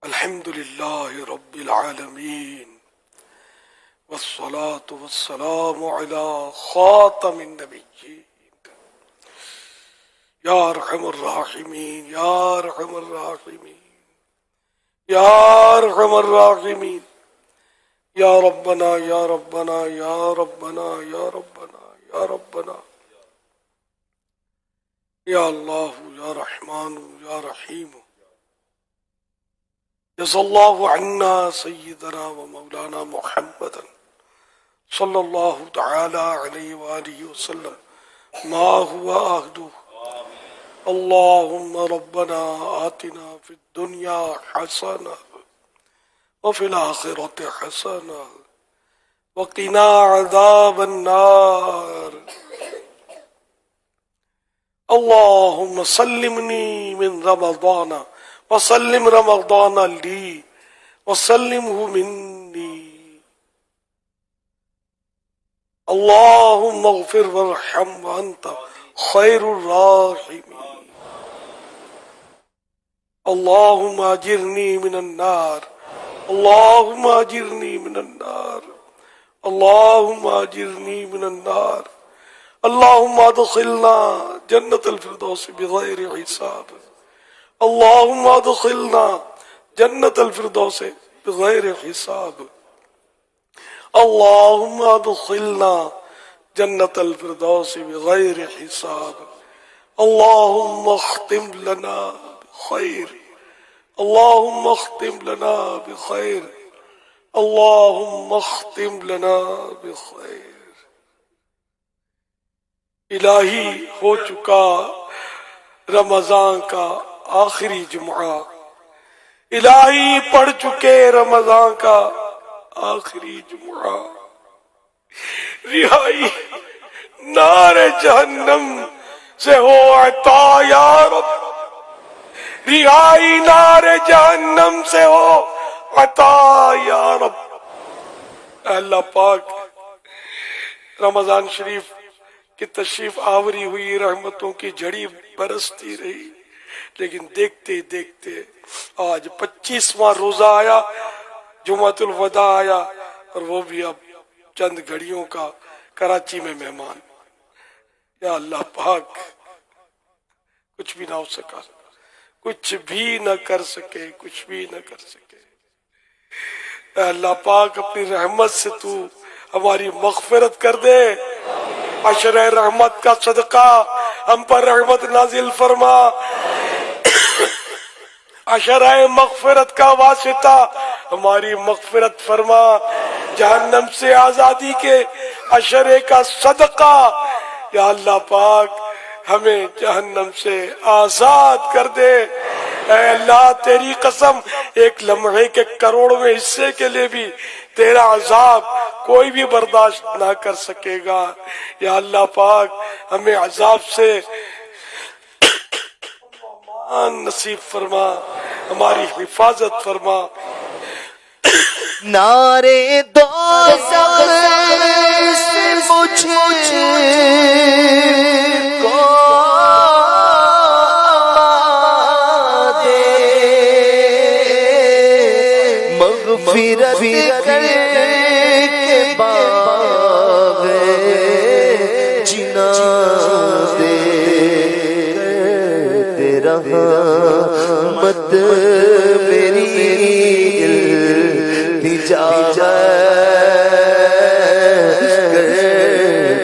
الحمد لله رب العالمين والصلاة والسلام على خاتم النبيين يا أرحم الراحمين يا أرحم الراحمين يا أرحم الراحمين يا ربنا يا ربنا يا ربنا يا ربنا يا ربنا يا الله يا رحمن يا رحيم جزا الله عنا سيدنا ومولانا محمدا صلى الله تعالى عليه وآله وسلم ما هو أهده. اللهم ربنا آتنا في الدنيا حسنة وفي الآخرة حسنة وقنا عذاب النار. اللهم سلمني من رمضان وسلم رمضان لي وسلمه مني. اللهم اغفر وارحم وأنت خير الراحمين. اللهم أجرني من النار اللهم أجرني من النار اللهم أجرني من النار. اللهم ادخلنا جنة الفردوس بغير حساب. اللهم ادخلنا جنة الفردوس بغير حساب. اللهم ادخلنا جنة الفردوس بغير حساب. اللهم اختم لنا بخير اللهم اختم لنا بخير اللهم اختم لنا بخير. الہی ہو چکا رمضان کا آخری جمعہ، الہی پڑھ چکے رمضان کا آخری جمعہ. رہائی نار جہنم سے ہو عطا یا رب، رہائی نار جہنم سے ہو عطا یا رب. اللہ پاک رمضان شریف کی تشریف آوری ہوئی، رحمتوں کی جھڑی برستی رہی، لیکن دیکھتے دیکھتے آج 25واں روزہ آیا، جمعۃ الوداع آیا، اور وہ بھی اب چند گھڑیوں کا کراچی میں مہمان. یا اللہ پاک کچھ بھی نہ ہو سکا، کچھ بھی نہ کر سکے، کچھ بھی نہ کر سکے. اے اللہ پاک اپنی رحمت سے تو ہماری مغفرت کر دے. عشر رحمت کا صدقہ ہم پر رحمت نازل فرما، عشر مغفرت کا واسطہ ہماری مغفرت فرما. جہنم سے آزادی کے عشرے کا صدقہ یا اللہ پاک ہمیں جہنم سے آزاد کر دے. اے اللہ تیری قسم، ایک لمحے کے کروڑویں حصے کے لیے بھی تیرا عذاب کوئی بھی برداشت نہ کر سکے گا. یا اللہ پاک ہمیں عذاب سے امان نصیب فرما، ہماری حفاظت فرما. نارے دوزخ سے مجھے کو دے، مغفرت کے باغ جنا دے. تیرا رحمت میری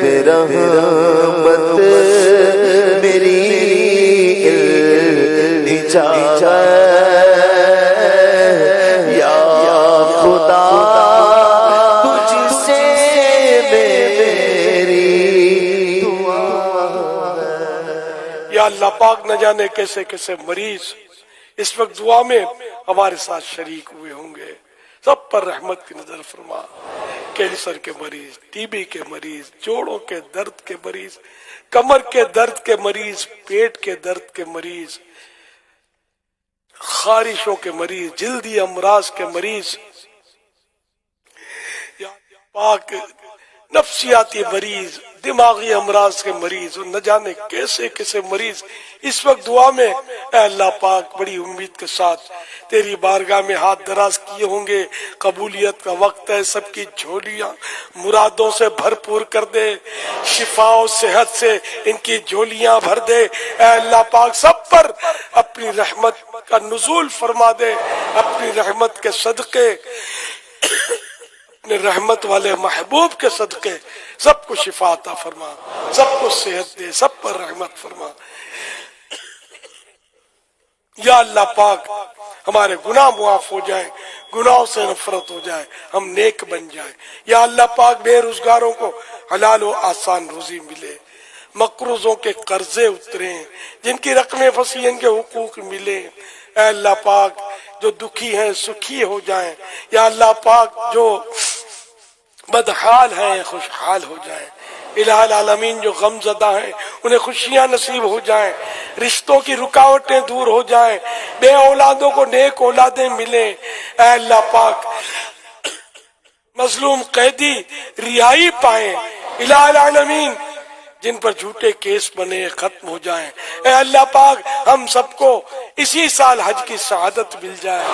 تیرا رحمت میری التجا یا خدا تجھ سے میری دعا. یا اللہ پاک نہ جانے کیسے کیسے مریض اس وقت دعا میں ہمارے ساتھ شریک ہوئے ہوں گے. سب پر رحمت کی نظر فرما. کینسر کے مریض، ٹی بی کے مریض، جوڑوں کے درد کے مریض، کمر کے درد کے مریض، پیٹ کے درد کے مریض، خارشوں کے مریض، جلدی امراض کے مریض، یا پاک نفسیاتی مریض، دماغی امراض کے مریض اور نہ جانے کیسے کیسے مریض اس وقت دعا میں اے اللہ پاک بڑی امید کے ساتھ تیری بارگاہ میں ہاتھ دراز کیے ہوں گے. قبولیت کا وقت ہے. سب کی جھولیاں مرادوں سے بھرپور کر دے. شفا و صحت سے ان کی جھولیاں بھر دے. اے اللہ پاک سب پر اپنی رحمت کا نزول فرما دے. اپنی رحمت کے صدقے اپنے رحمت والے محبوب کے صدقے سب کو شفا عطا فرما. سب کو صحت دے. سب پر رحمت فرما. یا اللہ پاک ہمارے گناہ معاف ہو جائیں. گناہوں سے نفرت ہو جائے. ہم نیک بن جائیں. یا اللہ پاک بے روزگاروں کو حلال و آسان روزی ملے. مقروضوں کے قرضے اتریں. جن کی رقمیں پھنسی ان کے حقوق ملیں. اے اللہ پاک جو دکھی ہیں سکھی ہو جائیں. یا اللہ پاک جو بدحال ہیں خوشحال ہو جائیں. الہ العالمین جو غم زدہ ہیں انہیں خوشیاں نصیب ہو جائیں. رشتوں کی رکاوٹیں دور ہو جائیں. بے اولادوں کو نیک اولادیں ملیں. اے اللہ پاک مظلوم قیدی رہائی پائیں. الہ العالمین جن پر جھوٹے کیس بنے ختم ہو جائیں. اے اللہ پاک ہم سب کو اسی سال حج کی سعادت مل جائے.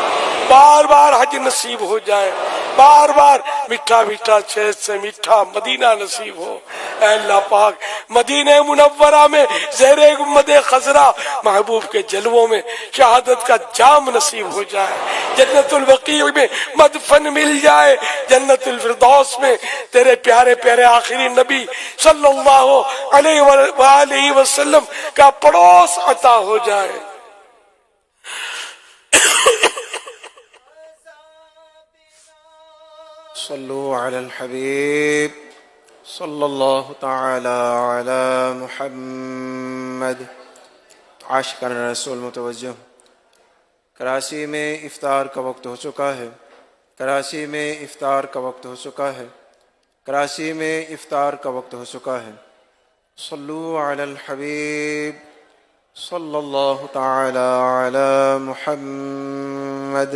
بار بار حج نصیب ہو جائے. بار بار میٹھا میٹھا شہد سے میٹھا مدینہ نصیب ہو. اے اللہ پاک مدینہ منورہ میں زیر گنبد خضرا محبوب کے جلووں میں شہادت کا جام نصیب ہو جائے. جنت البقیع میں مدفن مل جائے. جنت الفردوس میں تیرے پیارے پیارے آخری نبی صلی اللہ علیہ وآلہ وسلم کا پڑوس عطا ہو جائے. صلو علی الحبیب صلی اللہ تعالی علی محمد. عاشقان رسول متوجہ. کراچی میں افطار کا وقت ہو چکا ہے. کراچی میں افطار کا وقت ہو چکا ہے. کراچی میں افطار کا وقت ہو چکا ہے. صلو علی الحبیب صلی اللہ تعالی علی محمد.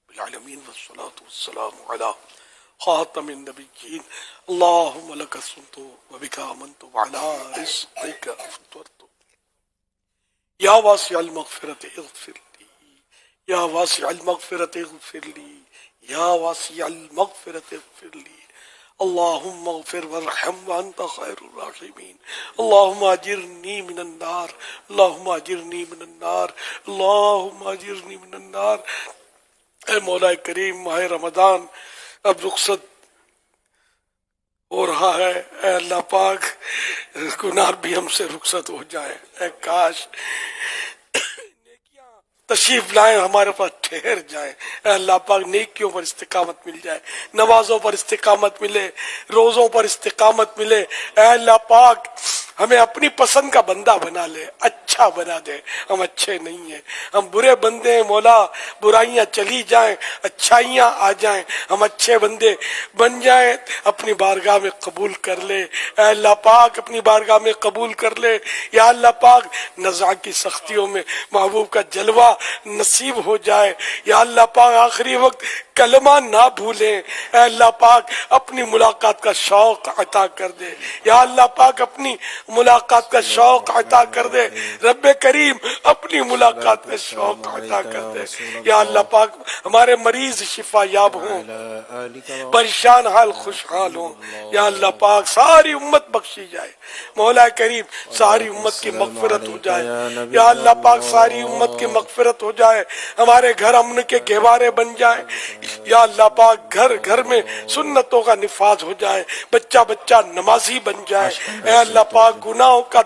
العالمین والصلاة والسلام علی خاتم النبیین. اللہم لک صمت وبک آمنت وعلی رزقک افطرت. یا واسع المغفرت اغفر لی. یا واسع المغفرت اغفر لی. یا واسع المغفرت اغفر لی. اللہم اغفر وارحم وانت خیر الراحمین. اللہم اجرنی من النار. اللہم اجرنی من النار. اللہم اجرنی من النار. اے مولا کریم ماہ رمضان اب رخصت ہو رہا ہے. اے اللہ پاک گناہ بھی ہم سے رخصت ہو جائے. اے کاش تشریف لائیں ہمارے پاس ٹھہر جائیں. اے اللہ پاک نیکیوں پر استقامت مل جائے. نمازوں پر استقامت ملے. روزوں پر استقامت ملے. اے اللہ پاک ہمیں اپنی پسند کا بندہ بنا لے. اچھا بنا دے. ہم اچھے نہیں ہیں. ہم برے بندے ہیں مولا. برائیاں چلی جائیں اچھائیاں آ جائیں. ہم اچھے بندے بن جائیں. اپنی بارگاہ میں قبول کر لے. اے اللہ پاک اپنی بارگاہ میں قبول کر لے. یا اللہ پاک نزاع کی سختیوں میں محبوب کا جلوہ نصیب ہو جائے. یا اللہ پاک آخری وقت کلمہ نہ بھولیں. اے اللہ پاک اپنی ملاقات کا شوق عطا کر دے. یا اللہ پاک اپنی ملاقات کا شوق عطا کر دے. رب کریم اپنی ملاقات میں شوق عطا کر دے۔ یا اللہ پاک ہمارے مریض شفا یاب ہوں، پریشان حال خوشحال ہوں۔ یا اللہ پاک ساری امت بخشی جائے، مولا کریم ساری امت کی مغفرت ہو جائے۔ یا اللہ پاک ساری امت کی مغفرت ہو جائے، ہمارے گھر امن کے گہوارے بن جائیں۔ یا اللہ پاک گھر گھر میں سنتوں کا نفاذ ہو جائے، بچہ بچہ نمازی بن جائے۔ اے اللہ پاک گناہوں کا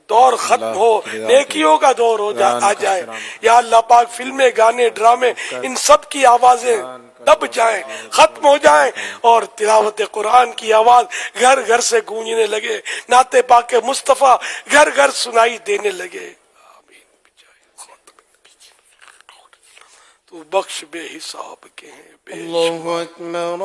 دور ختم ہو، نیکیوں کا دور ہو آ جائے۔ یا اللہ پاک فلمیں، گانے، ڈرامے، ان سب کی آوازیں دب جائیں، ختم ہو جائیں، اور تلاوت قرآن کی آواز گھر گھر سے گونجنے لگے، نعت پاک مصطفیٰ گھر گھر سنائی دینے لگے۔ تو بخش بے حساب کے ہیں بے اللہ اکبر